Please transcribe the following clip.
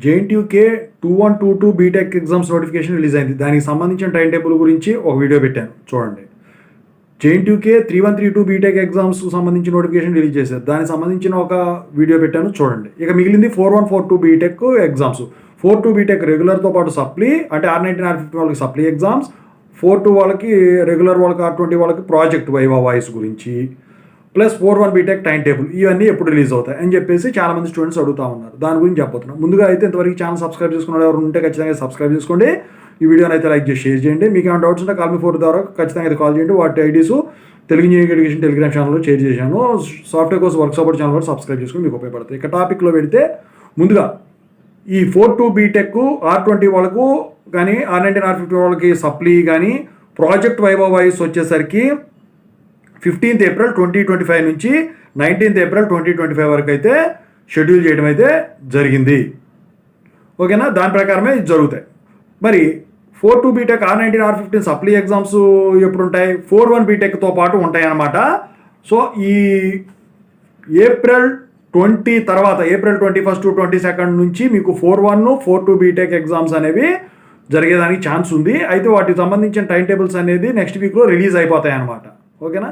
JNTUK 2122 BTech exams notification release అయింది. దానికి సంబంధించిన టైం టేబుల్ గురించి ఒక వీడియో పెట్టాను చూడండి. జేఎన్టీయూకే 3132 బీటెక్ ఎగ్జామ్స్ సంబంధించిన నోటిఫికేషన్ రిలీజ్ చేశారు. దానికి సంబంధించిన ఒక వీడియో పెట్టాను చూడండి. ఇక మిగిలింది 4142 బీటెక్ ఎగ్జామ్స్. 42 బీటెక్ రెగ్యులర్తో పాటు సప్లీ, అంటే R19 R50 వాళ్ళకి సప్లీ ఎగ్జామ్స్, 42 వాళ్ళకి రెగ్యులర్ వాళ్ళకి R20 వాళ్ళకి ప్రాజెక్ట్ వైవా వాయిస్ గురించి, ప్లస్ 41 బీటెక్ టైం టేబుల్, ఇవన్నీ ఎప్పుడు రిలీజ్ అవుతాయి అని చెప్పేసి చాలామంది స్టూడెంట్స్ అడుగుతూ ఉన్నారు. దాని గురించి చెప్పబోతున్నాం. ముందుగా అయితే ఇంతవరకు ఛానల్ సబ్స్క్రైబ్ చేసుకున్న ఎవరు ఉంటే ఖచ్చితంగా సబ్స్క్రైబ్ చేసుకోండి. ఈ వీడియోని అయితే లైక్ చేసి షేర్ చేయండి. మీకు ఏమైనా డౌట్స్ ఉంటే కాల్ మీ 4 ద్వారా ఖచ్చితంగా అయితే కాల్ చేయండి. వాటి IDs Telugu engineering education Telegram ఛానల్లో షేర్ చేశాను. Software course work support channel కూడా సబ్స్క్రైబ్ చేసుకుని మీకు ఉపయోగపడతాయి. ఇక టాపిక్లో పెడితే ముందుగా ఈ 42 బీటెక్ R20 వాళ్ళకు కానీ R19 R50 వాళ్ళకి సప్లీ కానీ ప్రాజెక్ట్ వైవా వాయిస్ వచ్చేసరికి 15th ఏప్రిల్ 2025 నుంచి 19th ఏప్రిల్ 2025 వరకు అయితే షెడ్యూల్ చేయడం అయితే జరిగింది. ఓకేనా, దాని ప్రకారమే ఇది జరుగుతాయి. మరి 42 BTech R19 R15 supply exams ఎప్పుడు ఉంటాయి? 41 బీటెక్తో పాటు ఉంటాయి అన్నమాట. సో ఈ ఏప్రిల్ 20 తర్వాత ఏప్రిల్ 21 to 22 నుంచి మీకు 41, 42 బీటెక్ ఎగ్జామ్స్ అనేవి జరిగేదానికి ఛాన్స్ ఉంది. అయితే వాటికి సంబంధించిన టైం టేబుల్స్ అనేది నెక్స్ట్ వీక్లో రిలీజ్ అయిపోతాయి అన్నమాట. ఓకేనా.